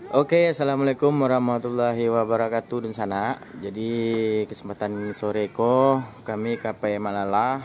Oke, assalamualaikum warahmatullahi wabarakatuh dan sana. Jadi kesempatan sore ko kami KP Malala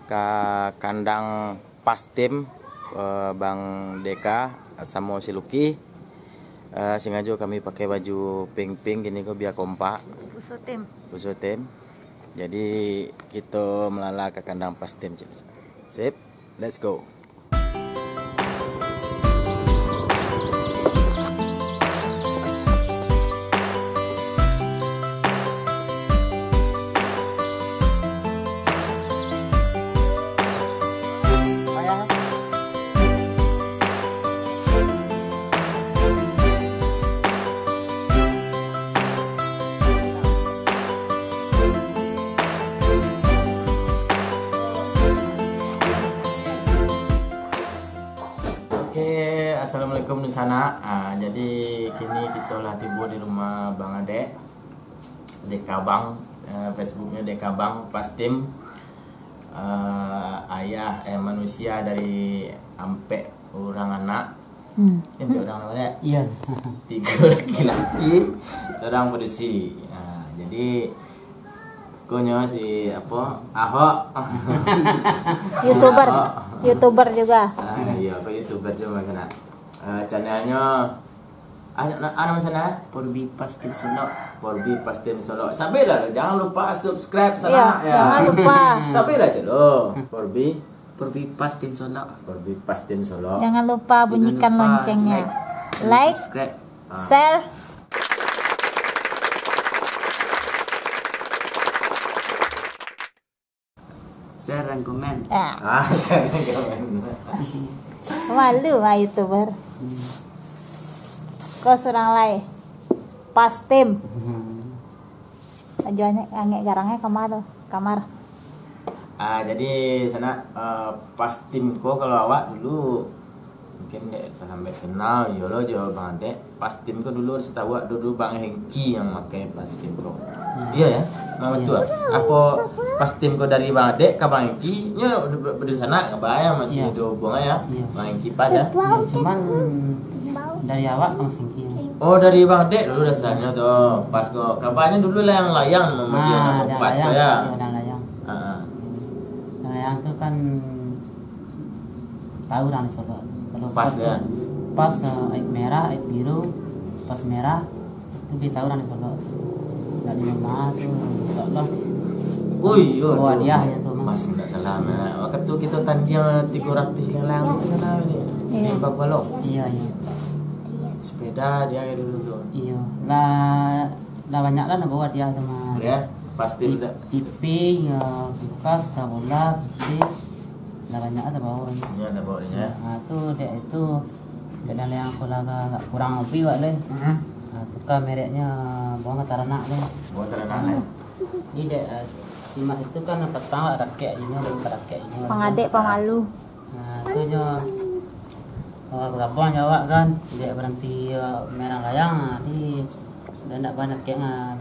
ke kandang Pastim Bang Deka sama Siluki. Sengaja kami pakai baju pink-pink gini ko biar kompak. Usul tim. Jadi kita melala ke kandang Pastim. Sip, let's go. Oke, assalamualaikum di sana. Jadi kini kita lah tiba di rumah Bang Ade, Deka Bang, Facebooknya Deka Bang Pastim, ayah manusia dari ampe orang anak, ampe orang namanya, Iya. 3 laki-laki, seorang polisi. Jadi konyo si apa Ahok, YouTuber juga. Iya, aku YouTuber juga kena. Channelnya ada sana Porbi Pastim Solo. Porbi Pastim Solo. Sampai lah, jangan lupa subscribe sana Iya, jangan lupa. Sampai lah celo. Porbi Pastim Solo. Porbi Pastim Solo. Jangan lupa bunyikan Jangan lupa loncengnya. Like, subscribe, share. share dan komen. Ya, Jangan malu lah YouTuber. Kau serang lai. Pastim. Ajuannya angek garangnya kamar. Jadi sana Pastim ko kalau awak dulu mungkin sampai kenal yolo jauh Bang Ade. Pastim ko dulu setahu awak dulu Bang Hengki yang pakai Pastim ko. Iya ya, memang betul. Apa Pastim ko dari Bang Ade ke Bang Hengki nya di sana kebayang masih ada hubungan ya. Bang Hengki pas ya. Ya, cuman dari awak kamu singkir. Oh dari Bang Ade dulu dasarnya tuh. Pas ko kabarnya dulu lah yang layang nama dia nama pas ko ya. Dan layang. Heeh. Layang itu kan tahu orang di Solo. Kalau Pas ya. Pas air merah, air biru, pas merah itu kita tahu orang di Solo. Dari rumah tuh Solo. Oh iya. Oh dia ya tuh. Mas enggak salah. Waktu itu kita tanding 300 lelang itu salah ini. Di Babalok. Iya. Sepeda dia dulu tuh. Iya. Lah banyak lah bawa dia tuh mah. Ya, pasti udah. TV, ya, kulkas, parabola, TV, lah banyak ada bawa. Ini ada bawahnya. Nah itu dia yang aku agak kurang lebih wak leh. Nah itu kan mereknya bawa ke taranak leh. Bawa terenang. Ini dek simak itu kan pertama ada keknya ada keknya. Pengadek pemalu. Nah itu nya berapa Jawa kan dia berhenti merah layang di sudah tidak banyak keknya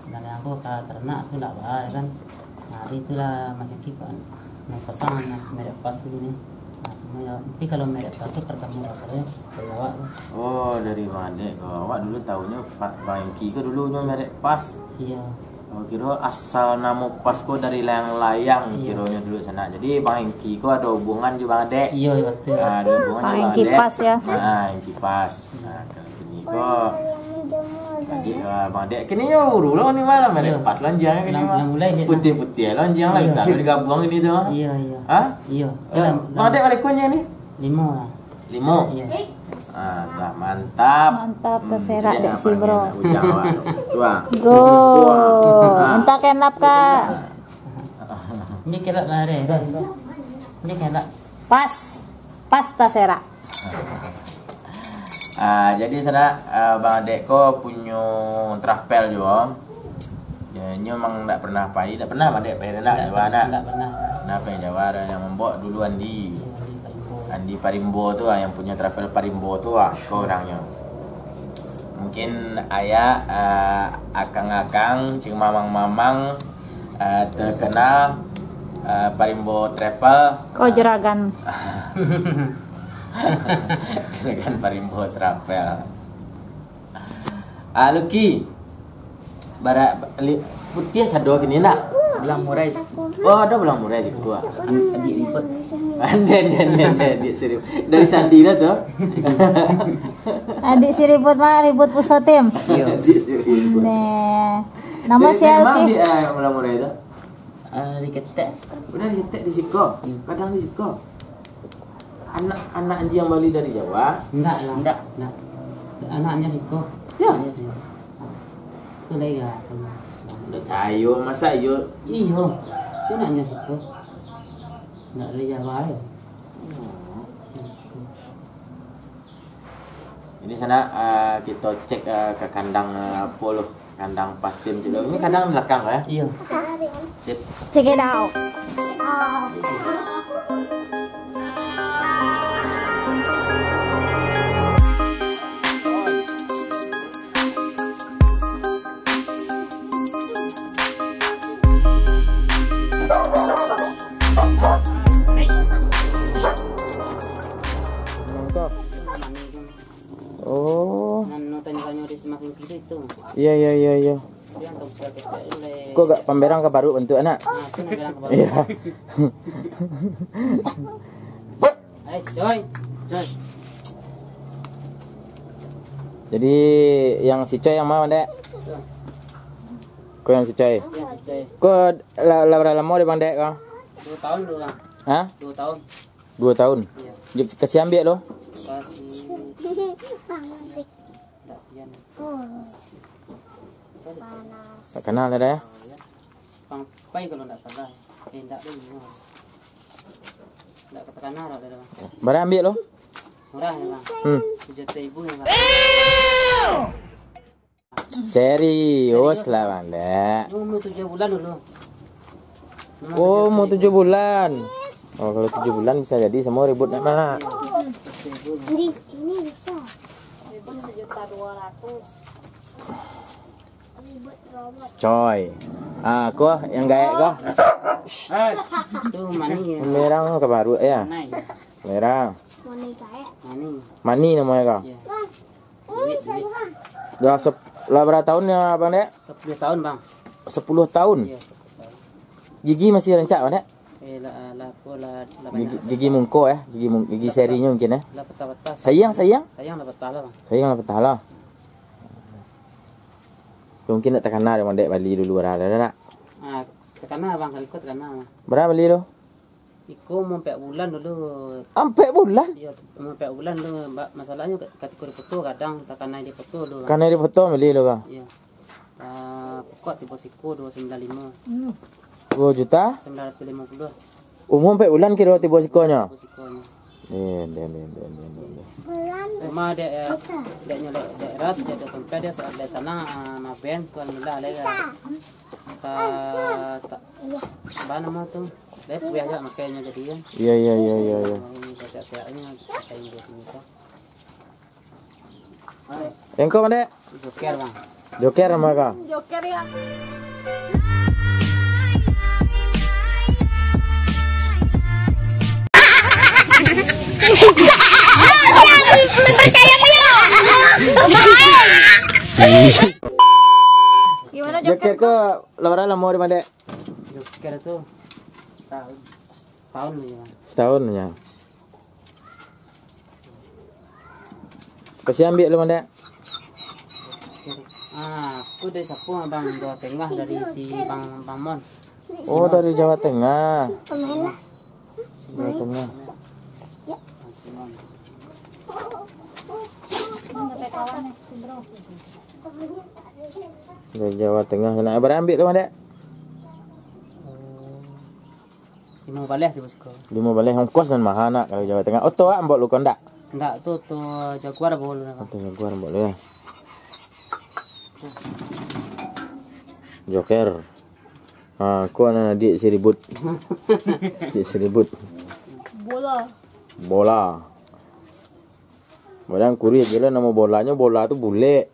dan aku ke ternak itu tidak bahaya kan. Nah itulah masih kipan mau pasang merek pas tuh ini. Nah semuanya tapi kalau merek pas itu pertama rasanya dari awak. Oh, dari mana? Kalau awak dulu tahunya Bang Hengki ke dulunya merek pas. Iya. Oh, kira asal nama Pasko dari layang-layang kiranya dulu sana. Jadi Bang Hengki ko ada hubungan juga Bang Ade. Iya betul. Ada hubungan Bang juga Hengki pas ya. Hengki pas. Nah, kalau ini ko tadi Bang Ade kini yo uru lo ni mana merek Iya. pas lonjang kini mah. Mulai dia. Putih-putih lonjang lah Iya. bisa digabung ini tuh. Iya. Hah? Iya. Bang Ade rekonya nih? 5 lah. 5. Iya. Dah mantap. Mantap terserak Jadi dek apa si lagi bro. nak ujang awak tu? Tuang. Bro, entah kenap kak. Ini kira lah deh. Ini kira. Pas terserak. Jadi sana Bang Adek ko punya travel juga. Ya, memang tak pernah pai, tak pernah Bang Adek pai nak Jawa nak. Enggak pernah. Kenapa yang Jawa ada yang membawa dulu Andi Parimbo tu yang punya travel Parimbo tu kau orangnya. Mungkin ayah akang-akang, cing mamang-mamang terkenal Parimbo Travel. Kau jeragan. Juragan Parimbo Travel. Luki. Putih sado gini nak. Belang murai. Oh, ada belang murai sih gua. Adik ribet. Adik serius. Dari Sandi lah tuh. Adik si ribut mah ribut pusotim. Adik serius. Nih. Nama siapa Di sih? belang murai itu. Di ketek. Udah diketek di Siko. Kadang di Siko. Anak anjing yang balik dari Jawa. Enggak. Anaknya Siko. Ya. Itu lagi ya. Udah tayo, masa yo. Iya. Itu anaknya Siko. Enggak dari Jawa ya. Ini sana kita cek ke kandang polo, kandang pastim juga. Ini kandang belakang ya? Iya. Sip. Check it out. Oh. Tanya di semakin kiri itu. Iya. Dia untuk ketek oleh. Kok gak pemberang ke baru bentuk anak? Nah, itu nak bilang kepada. Iya. Coy. Jadi yang si Coy yang mana, Dek? Kau yang si Coy. Ya, coy. Kau berapa lama di Bang Dek kau? 2 tahun dulu kan. Hah? 2 tahun. 2 tahun. Iya. Kasih ambil lo. Kasih. Tak pian. Tak kenal ada ya? Bang Pai kalau tak salah. Tak dulu. Tak katakan narok dah bang. Barang ambil lo. Murah ya bang. 7.000 ya bang. Serius lah Bang Dek. Umur 7 bulan dulu. Oh, mau 7 bulan. Oh, kalau 7 bulan bisa jadi semua ribut nak mana? Ini bisa. Coy. Kau yang gaek kau. Itu mani ya. Merang ke baru ya. Naik. Merang. Mani. Mani namanya kau. Ya. Duit. Dah berapa tahun ya Bang Dek? 10 tahun bang. 10 tahun. Iya. Gigi masih rancak Bang Dek? Lah Gigi mungko ya, gigi serinya mungkin ya. Lah petah-petah. Sayang. Sayang lah petah lah bang. Sayang lah petala. Mungkin nak tekan Bang Dek balik dulu berada nak. Tekana bang kali kau tekana bang. Berapa beli lo? Iku mau 4 bulan dulu. Sampai bulan. Iya, mau 4 bulan dulu. Masalahnya ketika difoto kadang tekana di foto dulu. Bang. Karena di foto beli lo kah? Iya. Pokok tipe siku 295. 2 juta. 950. Umum sampai bulan kira tiba sikonya. Tipe sikunya. Den. Cuma dia nyolek daerah dia ada tempat dia dari sana maben tuan gila ada tak bahan nama tu dia punya aja makanya jadi ya Iya. sehatnya kayak gitu Yang kau Bang Dek? joker bang Joker sama kau? Joker ya. Gimana Joker ke lebaran lama di Bang Dek? joker itu tahun nih bang Setahun ya. Kasih ambil lo Bang Dek. aku dari sapu bang Jawa Tengah dari si bang Mon Oh, dari Jawa Tengah. Jawa Tengah. Simon. Dari Jawa Tengah. Nak berambil lo Bang Dek? Lima balik tiba siko. 5 balik ongkos dan mahal nak kalau Jawa Tengah. Oto ah mbok lu kondak. Enggak tuh jaguar boleh bang. Oto jaguar mbok lu ya. Joker. Aku anak adik si ribut. Adik si ribut. Bola. Badan kurir gila nama bolanya bola tu bule.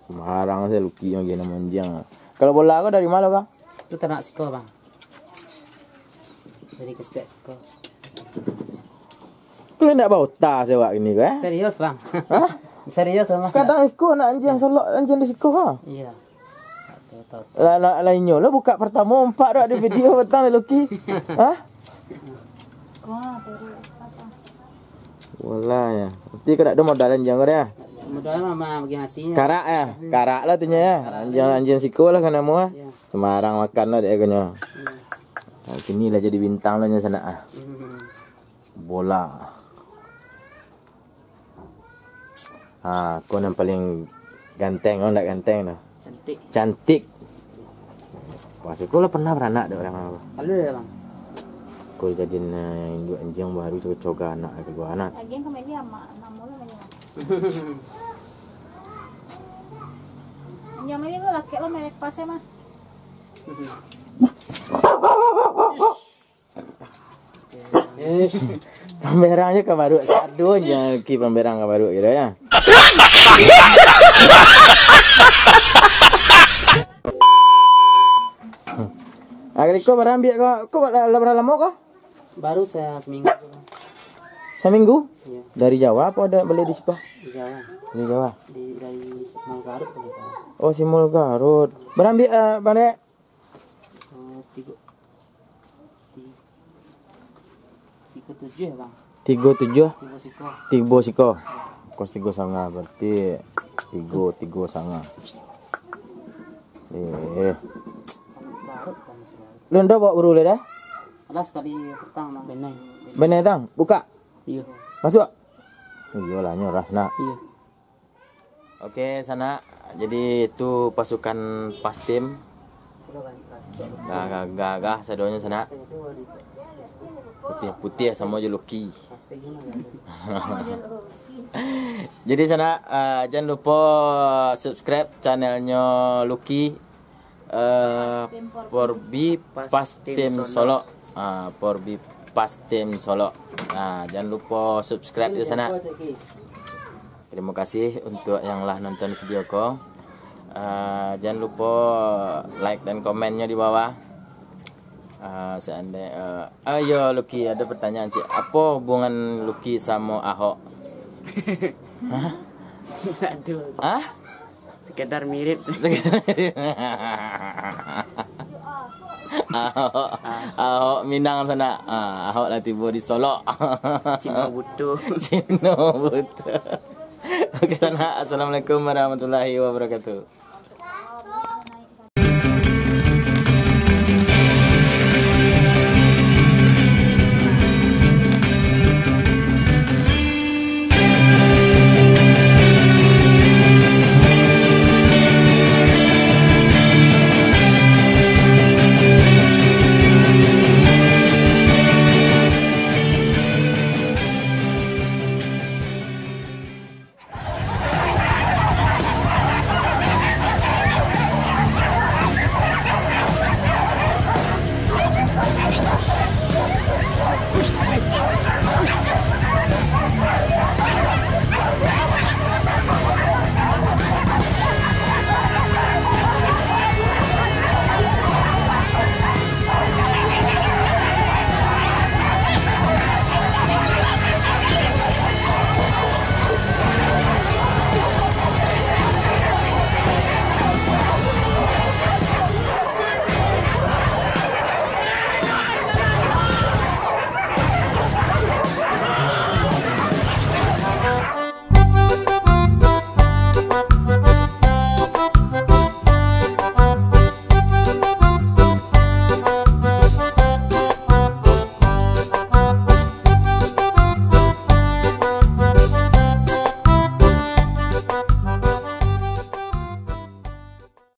Sembarang saya luki yang gini manjang. Kalau bola kau dari mana kau? Itu ternak siko bang. Dari kecil siko. Kau nak bawa tas sewak ini kau? Serius bang. Hah? Serius sama. Kadang ikut nak anjing solok anjing di siko kah? Iya. Tahu. Lainnya lo buka pertama 4 dah ada video petang Lucky. Hah? Wallah ya. Nanti kena ada modal anjing kau dah. Modalnya mama bagi nasinya. Karak ya. Karak lah tunya ya. Anjing siko lah kan nama. Iya. Semarang makan lah dia kanya. Nah, kini lah jadi bintang lah nya sana ah. Bola. Ah, kau yang paling ganteng, kau nak ganteng dah. Cantik. Cantik. Pas kau lah pernah beranak ada orang apa? Halo ya bang. Kau jadiin induk anjing baru coba anak ke gua anak. Lagian kemarin dia namun namanya. Anjing ini lo laki lo merek pasnya mah. Pemberangnya ke baru satu aja ki pemberang ke baru gitu ya. Akhirnya kau berambil kau berapa lama kau? Baru saya seminggu. Seminggu? Iya. Dari Jawa apa ada beli di situ? Di Jawa. Di Jawa. Dari Simul Garut tadi Pak. Oh Simul Garut. Berambil balik. Tiga tujuh ya bang. 37 Tiga siko. Tigo siko. Kos 3 sanga berarti 3 sanga. Garut kan sudah. Lu ndak bawa urule dah? Ada sekali petang bang. Benai. Bener tang, buka. Iya. Masuk. Iyalah nyoras nak. Iya. Oke, sana. Jadi itu pasukan Pastim. Gagah sadonya sana. Putih-putih sama je Lucky. Jadi sana jangan lupa subscribe channelnya Lucky Porbi Pastim Solo. Porbi Pastim Solo. Jangan lupa subscribe di sana. Terima kasih untuk yang lah nonton video ko. Jangan lupa like dan komennya di bawah. Seandainya ayo Lucky ada pertanyaan cik, apa hubungan Lucky sama Ahok? Hah? Aduh. Hah? Sekedar mirip. Ahok Minang sana. Ahok lah tiba di Solo. Cina butuh. Cina butuh. Oke sana. Assalamualaikum warahmatullahi wabarakatuh.